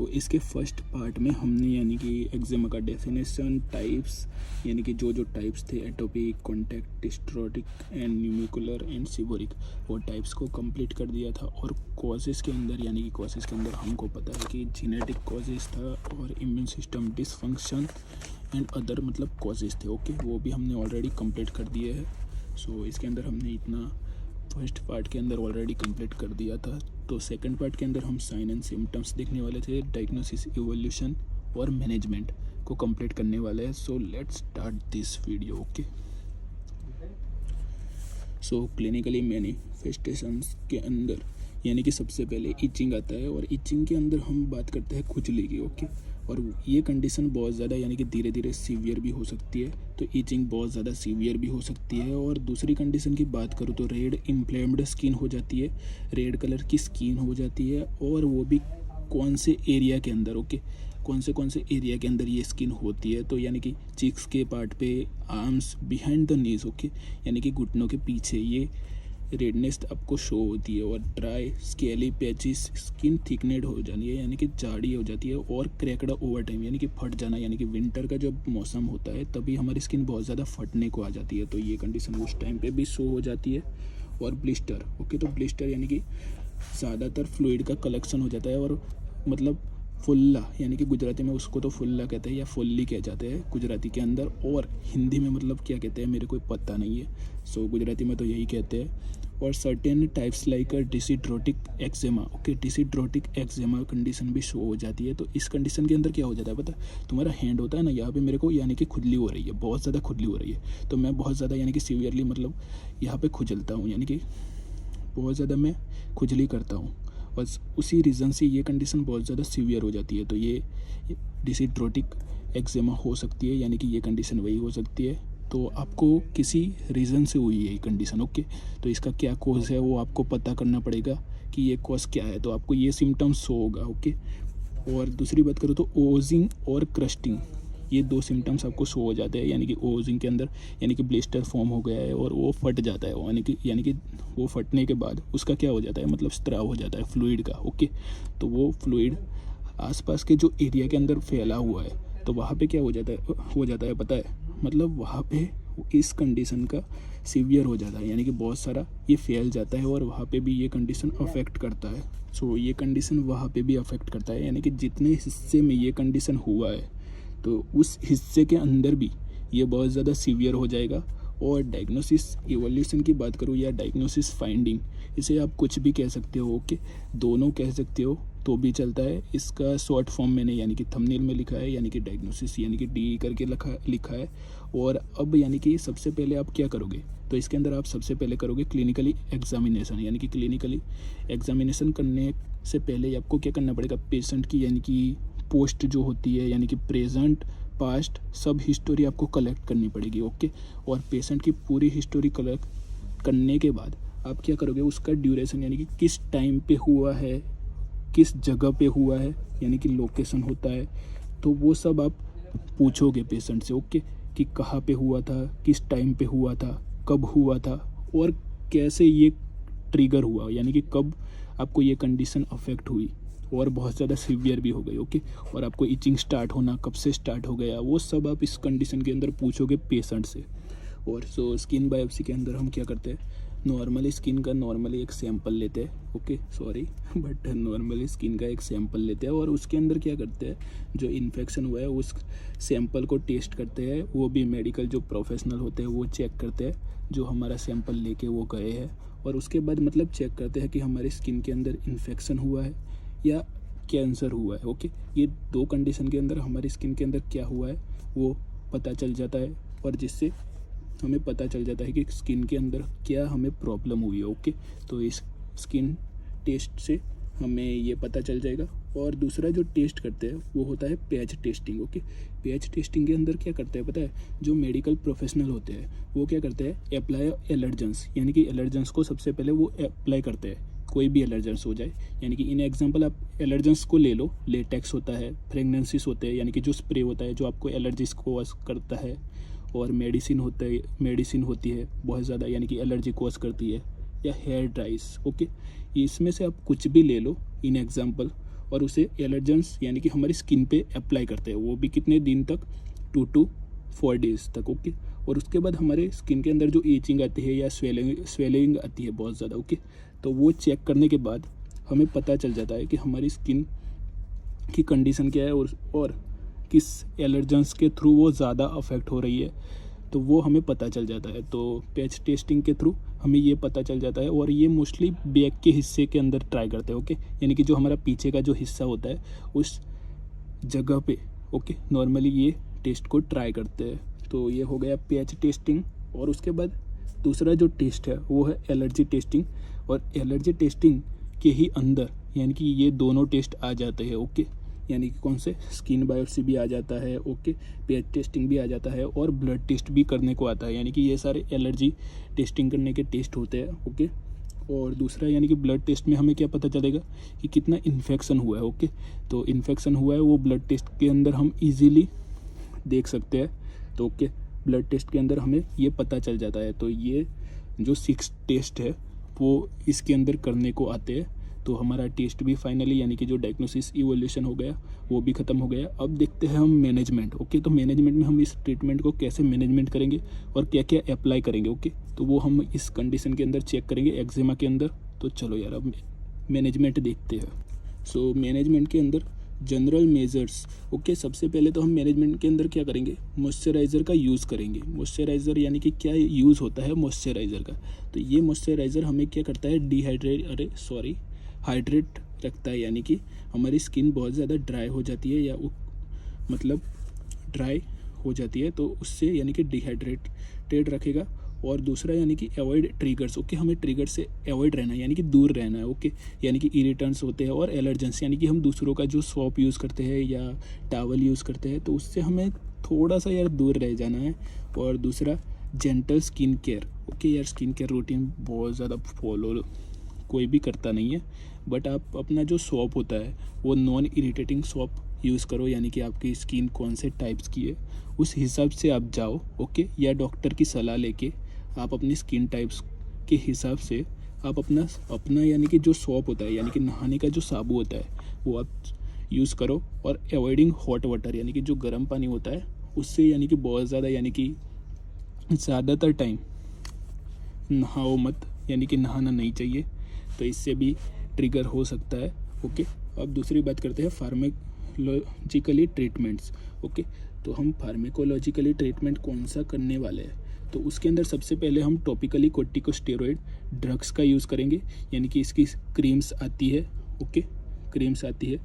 इसके first part में हमने यानी कि एक्जिमा का डेफिनेशन, टाइप्स यानी कि जो टाइप्स थे, atopic, contact, dyshidrotic and nummular and seborrhoeic, वो टाइप्स को कंप्लीट कर दिया था। और कॉजेज़ के अंदर यानी कि कॉजेज़ के अंदर हमको पता है कि जेनेटिक कॉजेज़ था और immune system dysfunction and other मतलब कॉजेज़ थे। ओके, वो भी हमने ऑलरेडी कंप्लीट कर दिए हैं। इसके अंदर हमने इतना फर्स्ट पार्ट के अंदर ऑलरेडी कंप्लीट कर दिया था। तो सेकंड पार्ट के अंदर हम साइन एंड सिम्टम्स देखने वाले थे, डायग्नोसिस, इवोल्यूशन और मैनेजमेंट को कंप्लीट करने वाले हैं। Let's start this video. Okay, clinically manifestations के अंदर यानी कि सबसे पहले इचिंग आता है, और इचिंग के अंदर हम बात करते हैं खुजली की। ओके, और ये कंडीशन बहुत ज़्यादा यानी कि धीरे धीरे सीवियर भी हो सकती है। तो इचिंग बहुत ज़्यादा सीवियर भी हो सकती है। और दूसरी कंडीशन की बात करूँ तो रेड इन्फ्लेम्ड स्किन हो जाती है, रेड कलर की स्किन हो जाती है, और वो भी कौन से एरिया के अंदर। ओके, कौन से एरिया के अंदर ये स्किन होती है, तो यानी कि चीक्स के पार्ट पे, arms, behind the knees. Okay, यानी कि घुटनों के पीछे ये रेडनेस आपको शो होती है। और ड्राई स्केली पैचिस, स्किन थिकनेड हो जानी है यानी कि जाड़ी हो जाती है, और क्रैकड ओवर टाइम यानी कि फट जाना, यानी कि विंटर का जब मौसम होता है तभी हमारी स्किन बहुत ज़्यादा फटने को आ जाती है, तो ये कंडीशन उस टाइम पे भी शो हो जाती है। और ब्लिस्टर। ओके, तो ब्लिस्टर यानी कि ज़्यादातर फ्लूइड का कलेक्शन हो जाता है, और मतलब फुल्ला यानी कि गुजराती में उसको तो फुल्ला कहते हैं या फुल्ली कह जाते हैं गुजराती के अंदर, और हिंदी में मतलब क्या कहते हैं मेरे को पता नहीं है। गुजराती में तो यही कहते हैं। और certain types like dyshidrotic eczema. Okay, dyshidrotic eczema condition भी शो हो जाती है। तो इस कंडीशन के अंदर क्या हो जाता है पता है, तुम्हारा हैंड होता है ना, यहाँ पे मेरे को यानी कि खुजली हो रही है, बहुत ज़्यादा खुजली हो रही है, तो मैं बहुत ज़्यादा यानी कि सीवियरली मतलब यहाँ पे खुजलता हूँ, यानी कि बहुत ज़्यादा मैं खुजली करता हूँ, बस उसी रीज़न से ये कंडीशन बहुत ज़्यादा सीवियर हो जाती है। तो ये डिसिड्रोटिक एक्जेमा हो सकती है, यानी कि ये कंडीशन वही हो सकती है। तो आपको किसी रीज़न से हुई है ये कंडीशन। ओके, तो इसका क्या कॉज है वो आपको पता करना पड़ेगा कि ये कॉज क्या है, तो आपको ये सिम्टम्स शो होगा। ओके, और दूसरी बात करूँ तो ओजिंग और क्रस्टिंग, ये दो सिम्टम्स आपको शो हो जाते हैं। यानी कि ओजिंग के अंदर यानी कि ब्लिस्टर फॉर्म हो गया है और वो फट जाता है, यानी कि वो फटने के बाद उसका क्या हो जाता है, मतलब स्त्राव हो जाता है फ्लूइड का। ओके, तो वो फ्लूइड आसपास के जो एरिया के अंदर फैला हुआ है, तो वहाँ पे क्या हो जाता है पता है, मतलब वहाँ पे इस कंडीशन का सीवियर हो जाता है, यानी कि बहुत सारा ये फैल जाता है, और वहाँ पे भी ये कंडीशन अफेक्ट करता है। ये कंडीशन वहाँ पे भी अफेक्ट करता है, यानी कि जितने हिस्से में ये कंडीशन हुआ है तो उस हिस्से के अंदर भी ये बहुत ज़्यादा सीवियर हो जाएगा। और डायग्नोसिस इवोल्यूशन की बात करूँ या डायग्नोसिस फाइंडिंग, इसे आप कुछ भी कह सकते हो। ओके, दोनों कह सकते हो तो भी चलता है। इसका शॉर्ट फॉर्म मैंने यानी कि थंबनेल में लिखा है, यानी कि डायग्नोसिस यानी कि डी करके लिखा है। और अब यानी कि सबसे पहले आप क्या करोगे, तो इसके अंदर आप सबसे पहले करोगे क्लिनिकली एग्जामिनेशन। यानी कि क्लिनिकली एग्जामिनेशन करने से पहले आपको क्या करना पड़ेगा, पेशेंट की यानी कि पोस्ट जो होती है, यानी कि प्रेजेंट, पास्ट, सब हिस्टोरी आपको कलेक्ट करनी पड़ेगी। ओके, और पेशेंट की पूरी हिस्टोरी कलेक्ट करने के बाद आप क्या करोगे, उसका ड्यूरेशन यानी कि किस टाइम पे हुआ है, किस जगह पे हुआ है, यानी कि लोकेशन होता है, तो वो सब आप पूछोगे पेशेंट से। ओके, कि कहाँ पे हुआ था, किस टाइम पे हुआ था, कब हुआ था, और कैसे ये ट्रिगर हुआ, यानी कि कब आपको ये कंडीशन अफेक्ट हुई और बहुत ज़्यादा सीवियर भी हो गई। ओके, और आपको इचिंग स्टार्ट होना कब से स्टार्ट हो गया, वो सब आप इस कंडीशन के अंदर पूछोगे पेशेंट से। और स्किन बायोप्सी के अंदर हम क्या करते हैं, नॉर्मली स्किन का नॉर्मली एक सैंपल लेते हैं। Okay, sorry but normally skin का एक सैंपल लेते हैं, और उसके अंदर क्या करते हैं, जो इन्फेक्शन हुआ है उस सैंपल को टेस्ट करते हैं। वो भी मेडिकल जो प्रोफेशनल होते हैं वो चेक करते हैं, जो हमारा सैंपल लेके वो गए हैं, और उसके बाद मतलब चेक करते हैं कि हमारी स्किन के अंदर इन्फेक्शन हुआ है या कैंसर हुआ है। ओके, ये दो कंडीशन के अंदर हमारी स्किन के अंदर क्या हुआ है वो पता चल जाता है, और जिससे हमें पता चल जाता है कि स्किन के अंदर क्या हमें प्रॉब्लम हुई है। ओके, तो इस स्किन टेस्ट से हमें ये पता चल जाएगा। और दूसरा जो टेस्ट करते हैं वो होता है patch testing. Okay, patch testing के अंदर क्या करते हैं पता है, जो मेडिकल प्रोफेशनल होते हैं वो क्या करते हैं, अप्लाई एलर्जेंस, यानी कि एलर्जेंस को सबसे पहले वो अप्लाई करते हैं, कोई भी एलर्जेंस हो जाए। यानी कि इन एग्जांपल आप एलर्जेंस को ले लो, लेटेक्स होता है, फ्रेगनेंसिस होते हैं, यानी कि जो स्प्रे होता है जो आपको एलर्जीज कॉज करता है, और मेडिसिन होती है बहुत ज़्यादा, यानी कि एलर्जी कॉज करती है, या हेयर ड्राइज। ओके, इसमें से आप कुछ भी ले लो इन एग्जांपल, और उसे एलर्जेंस यानी कि हमारी स्किन पे अप्लाई करते हैं, वो भी कितने दिन तक, 2 to 4 डेज़ तक। ओके, और उसके बाद हमारे स्किन के अंदर जो ईचिंग आती है या स्वेलिंग आती है बहुत ज़्यादा, ओके, तो वो चेक करने के बाद हमें पता चल जाता है कि हमारी स्किन की कंडीशन क्या है और किस एलर्जेंस के थ्रू वो ज़्यादा अफेक्ट हो रही है, तो वो हमें पता चल जाता है। तो पैच टेस्टिंग के थ्रू हमें ये पता चल जाता है, और ये मोस्टली बैक के हिस्से के अंदर ट्राई करते हैं। ओके, यानी कि जो हमारा पीछे का जो हिस्सा होता है उस जगह पे, ओके, नॉर्मली ये टेस्ट को ट्राई करते हैं। तो ये हो गया पैच टेस्टिंग। और उसके बाद दूसरा जो टेस्ट है वो है एलर्जी टेस्टिंग, और एलर्जी टेस्टिंग के ही अंदर यानी कि ये दोनों टेस्ट आ जाते हैं। ओके, यानी कि कौन से, स्किन बायोप्सी भी आ जाता है, ओके, पैच टेस्टिंग भी आ जाता है, और ब्लड टेस्ट भी करने को आता है। यानी कि ये सारे एलर्जी टेस्टिंग करने के टेस्ट होते हैं। ओके, और दूसरा यानी कि ब्लड टेस्ट में हमें क्या पता चलेगा कि कितना इन्फेक्शन हुआ है। ओके, तो इन्फेक्शन हुआ है वो ब्लड टेस्ट के अंदर हम इजीली देख सकते हैं। तो ओके, ब्लड टेस्ट के अंदर हमें ये पता चल जाता है। तो ये जो 6 टेस्ट है वो इसके अंदर करने को आते हैं। तो हमारा टेस्ट भी फाइनली यानी कि जो डायग्नोसिस इवोल्यूशन हो गया वो भी ख़त्म हो गया। अब देखते हैं हम मैनेजमेंट। ओके, तो मैनेजमेंट में हम इस ट्रीटमेंट को कैसे मैनेजमेंट करेंगे और क्या क्या अप्लाई करेंगे। ओके, तो वो हम इस कंडीशन के अंदर चेक करेंगे, एक्जिमा के अंदर। तो चलो यार अब मैनेजमेंट देखते हैं। सो मैनेजमेंट के अंदर जनरल मेजर्स। ओके, सबसे पहले तो हम मैनेजमेंट के अंदर क्या करेंगे, मॉइस्चराइज़र का यूज़ करेंगे। मॉइस्चराइज़र यानी कि क्या यूज़ होता है मॉइस्चराइज़र का, तो ये मॉइस्चराइज़र हमें क्या करता है, हाइड्रेट रखता है। यानी कि हमारी स्किन बहुत ज़्यादा ड्राई हो जाती है या मतलब ड्राई हो जाती है, तो उससे यानी कि डिहाइड्रेटेड रखेगा। और दूसरा यानी कि अवॉइड ट्रिगर्स। ओके, हमें ट्रिगर से अवॉइड रहना है, यानी कि दूर रहना है। ओके, यानी कि इरिटेंट्स होते हैं और एलर्जेंस, यानी कि हम दूसरों का जो सोप यूज़ करते हैं या टावल यूज़ करते हैं तो उससे हमें थोड़ा सा यार दूर रह जाना है। और दूसरा जेंटल स्किन केयर। ओके यार, स्किन केयर रूटीन बहुत ज़्यादा फॉलो कोई भी करता नहीं है, बट आप अपना जो सोप होता है वो नॉन इरिटेटिंग सोप यूज़ करो। यानी कि आपकी स्किन कौन से टाइप्स की है उस हिसाब से आप जाओ। ओके, या डॉक्टर की सलाह लेके आप अपनी स्किन टाइप्स के हिसाब से आप अपना यानी कि जो सोप होता है यानी कि नहाने का जो साबु होता है वो आप यूज़ करो। और अवॉइडिंग हॉट वाटर, यानी कि जो गर्म पानी होता है उससे यानी कि बहुत ज़्यादा यानी कि ज़्यादातर टाइम नहाओ मत, यानी कि नहाना नहीं चाहिए, तो इससे भी ट्रिगर हो सकता है। ओके, अब दूसरी बात करते हैं फार्माकोलॉजिकली ट्रीटमेंट्स। ओके, तो हम फार्माकोलॉजिकली ट्रीटमेंट कौन सा करने वाले हैं, तो उसके अंदर सबसे पहले हम टॉपिकली कोर्टिकोस्टेरॉइड ड्रग्स का यूज़ करेंगे। यानी कि इसकी क्रीम्स आती है, ओके, क्रीम्स आती है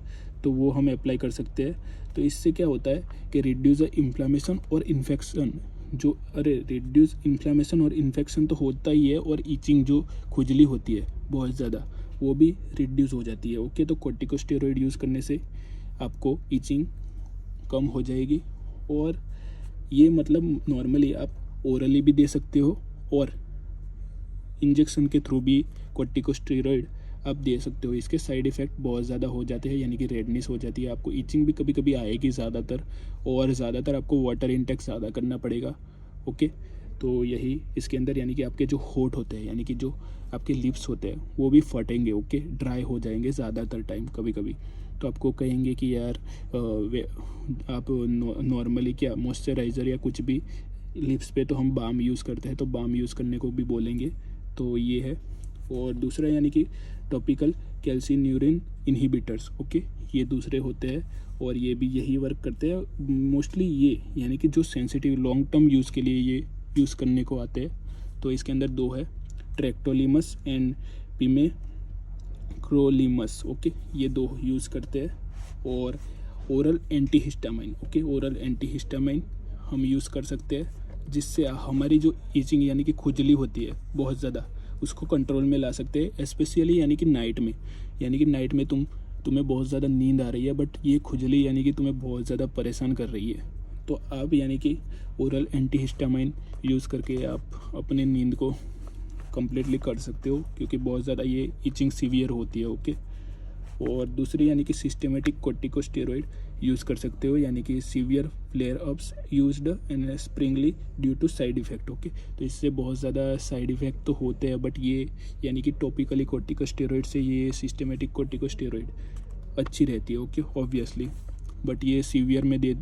तो वो हम अप्लाई कर सकते हैं। तो इससे क्या होता है कि रिड्यूस द इन्फ्लामेशन और इन्फेक्शन, जो रिड्यूस इन्फ्लामेशन और इन्फेक्शन तो होता ही है, और ईचिंग जो खुजली होती है बहुत ज़्यादा वो भी रिड्यूस हो जाती है। ओके, तो कोर्टिकोस्टेरॉइड यूज़ करने से आपको ईचिंग कम हो जाएगी। और ये मतलब नॉर्मली आप ओरली भी दे सकते हो और इंजेक्शन के थ्रू भी कोर्टिकोस्टेरॉइड आप दे सकते हो। इसके साइड इफ़ेक्ट बहुत ज़्यादा हो जाते हैं, यानी कि रेडनेस हो जाती है, आपको ईचिंग भी कभी कभी आएगी ज़्यादातर, और ज़्यादातर आपको वाटर इंटेक ज़्यादा करना पड़ेगा। ओके, तो यही इसके अंदर यानी कि आपके जो होठ होते हैं यानी कि जो आपके लिप्स होते हैं वो भी फटेंगे। ओके, ड्राई हो जाएंगे ज़्यादातर टाइम। कभी कभी तो आपको कहेंगे कि यार आप नॉर्मली क्या मॉइस्चराइज़र या कुछ भी, लिप्स पे तो हम बाम यूज़ करते हैं तो बाम यूज़ करने को भी बोलेंगे। तो ये है। और दूसरा यानी कि टॉपिकल कैल्सिन्यूरिन इनहिबिटर्स। ओके, ये दूसरे होते हैं और ये भी यही वर्क करते हैं मोस्टली। ये यानी कि जो सेंसिटिव लॉन्ग टर्म यूज़ के लिए ये यूज़ करने को आते हैं। तो इसके अंदर 2 है, ट्रैक्टोलिमस एंड पिमेक्रोलिमस। ओके, ये 2 यूज़ करते हैं। और oral antihistamine. Okay, oral antihistamine हम यूज़ कर सकते हैं, जिससे हमारी जो ईचिंग यानी कि खुजली होती है बहुत ज़्यादा उसको कंट्रोल में ला सकते हैं। स्पेशली यानी कि नाइट में, यानी कि नाइट में तुम्हें बहुत ज़्यादा नींद आ रही है बट ये खुजली यानी कि तुम्हें बहुत ज़्यादा परेशान कर रही है, तो आप यानी कि ओरल एंटीहिस्टामाइन यूज़ करके आप अपने नींद को कम्प्लीटली कर सकते हो, क्योंकि बहुत ज़्यादा ये इचिंग सीवियर होती है। ओके, और दूसरी यानी कि सिस्टेमेटिक कोर्टिकोस्टेरॉइड यूज़ कर सकते हो, यानी कि severe flare ups used and sparingly due to side effect. Okay, तो इससे बहुत ज़्यादा साइड इफ़ेक्ट तो होते हैं, बट ये यानी कि टॉपिकली कोर्टिकोस्टेरॉइड से ये सिस्टेमेटिक कोर्टिकोस्टेरॉइड अच्छी रहती है, ओके, ऑब्वियसली। बट ये सीवियर में दे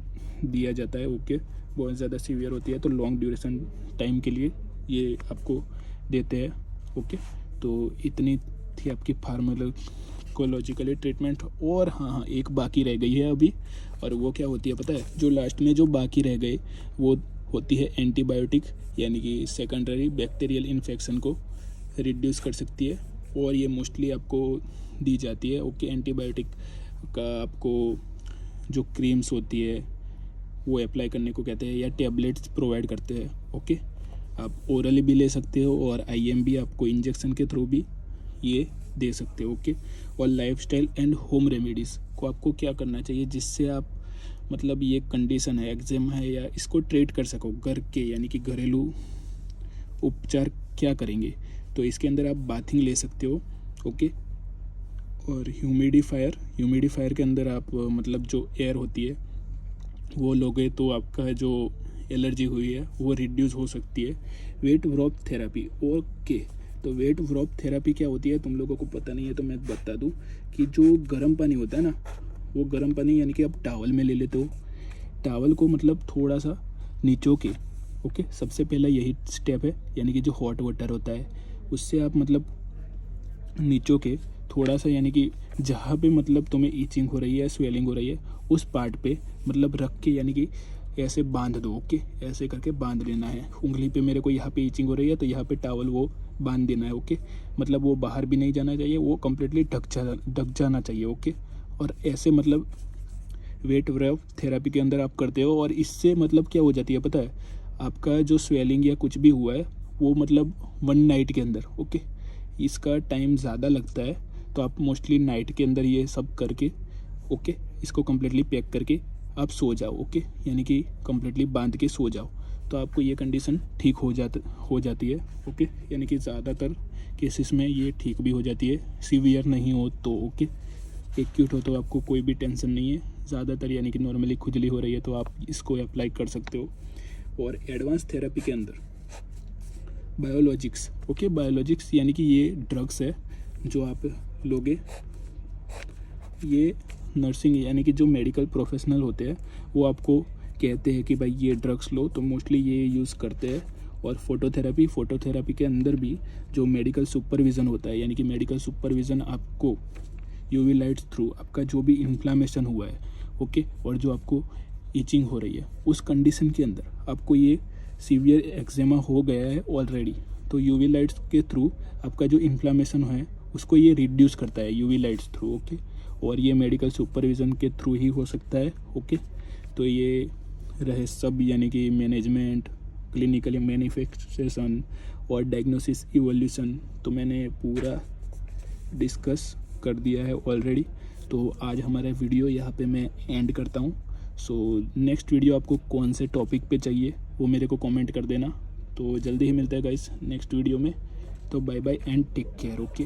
दिया जाता है, ओके, बहुत ज़्यादा सीवियर होती है तो लॉन्ग ड्यूरेशन टाइम के लिए ये आपको देते हैं, ओके। तो इतनी थी आपकी फार्माकोलॉजिकली ट्रीटमेंट। और हाँ, एक बाकी रह गई है अभी, और वो क्या होती है पता है? जो लास्ट में जो बाकी रह गए वो होती है एंटीबायोटिक, यानी कि सेकेंडरी बैक्टीरियल इन्फेक्शन को रिड्यूस कर सकती है, और ये मोस्टली आपको दी जाती है, ओके। एंटीबायोटिक का आपको जो क्रीम्स होती है वो अप्लाई करने को कहते हैं, या टैबलेट्स प्रोवाइड करते हैं, ओके। आप ओरली भी ले सकते हो और IM भी आपको इंजेक्शन के थ्रू भी ये दे सकते हो, ओके। और लाइफस्टाइल एंड होम रेमेडीज़ को आपको क्या करना चाहिए जिससे आप मतलब ये कंडीशन है, एक्जिमा है, या इसको ट्रीट कर सको घर के, यानी कि घरेलू उपचार क्या करेंगे? तो इसके अंदर आप बाथिंग ले सकते हो, ओके। और ह्यूमिडिफायर के अंदर आप मतलब जो एयर होती है वो लोगे तो आपका जो एलर्जी हुई है वो रिड्यूस हो सकती है। Wait drop therapy, okay. तो वेट ड्रॉप थेरेपी क्या होती है तुम लोगों को पता नहीं है तो मैं बता दूं कि जो गर्म पानी होता है ना, वो गर्म पानी यानी कि आप टावल में ले लेते हो, टावल को मतलब थोड़ा सा नीचो के, ओके। सबसे पहला यही स्टेप है, यानी कि जो हॉट वाटर होता है उससे आप मतलब नीचो के थोड़ा सा, यानी कि जहाँ पे मतलब तुम्हें ईचिंग हो रही है, स्वेलिंग हो रही है, उस पार्ट पे मतलब रख के, यानी कि ऐसे बांध दो, ओके। ऐसे करके बांध लेना है उंगली पे। मेरे को यहाँ पे ईचिंग हो रही है तो यहाँ पे टावल वो बांध देना है, ओके। मतलब वो बाहर भी नहीं जाना चाहिए, वो कम्प्लीटली ढक जाना चाहिए, ओके। और ऐसे मतलब वेट ड्रॉप थेरेपी के अंदर आप करते हो, और इससे मतलब क्या हो जाती है पता है? आपका जो स्वेलिंग या कुछ भी हुआ है वो मतलब 1 नाइट के अंदर, ओके। इसका टाइम ज़्यादा लगता है तो आप मोस्टली नाइट के अंदर ये सब करके, ओके, इसको कम्प्लीटली पैक करके आप सो जाओ, ओके। यानी कि कम्प्लीटली बांध के सो जाओ तो आपको ये कंडीशन ठीक हो जाती है, ओके। यानी कि ज़्यादातर केसेस में ये ठीक भी हो जाती है, सीवियर नहीं हो तो, ओके। एक्यूट हो तो आपको कोई भी टेंशन नहीं है। ज़्यादातर यानी कि नॉर्मली खुजली हो रही है तो आप इसको अप्लाई कर सकते हो। और एडवांस थेरेपी के अंदर बायोलॉजिक्स, ओके। बायोलॉजिक्स यानी कि ये ड्रग्स है जो आप लोगे। ये नर्सिंग यानी कि जो मेडिकल प्रोफेशनल होते हैं वो आपको कहते हैं कि भाई ये ड्रग्स लो, तो मोस्टली ये यूज़ करते हैं। और फोटोथेरेपी के अंदर भी जो मेडिकल सुपरविज़न होता है, यानी कि मेडिकल सुपरविज़न आपको UV लाइट्स थ्रू आपका जो भी इन्फ्लामेशन हुआ है, ओके, और जो आपको ईचिंग हो रही है उस कंडीशन के अंदर आपको ये सीवियर एक्जिमा हो गया है ऑलरेडी, तो UV लाइट्स के थ्रू आपका जो इन्फ्लामेशन है उसको ये रिड्यूस करता है UV लाइट्स थ्रू, ओके। और ये मेडिकल सुपरविज़न के थ्रू ही हो सकता है, ओके। तो ये रहे सब, यानी कि मैनेजमेंट, क्लिनिकल मैनिफेस्टेशन और डायग्नोसिस इवोल्यूशन, तो मैंने पूरा डिस्कस कर दिया है ऑलरेडी। तो आज हमारा वीडियो यहाँ पे मैं एंड करता हूँ। सो नेक्स्ट वीडियो आपको कौन से टॉपिक पे चाहिए वो मेरे को कमेंट कर देना। तो जल्दी ही मिलता है गाइस नेक्स्ट वीडियो में। तो bye bye and take care, okay.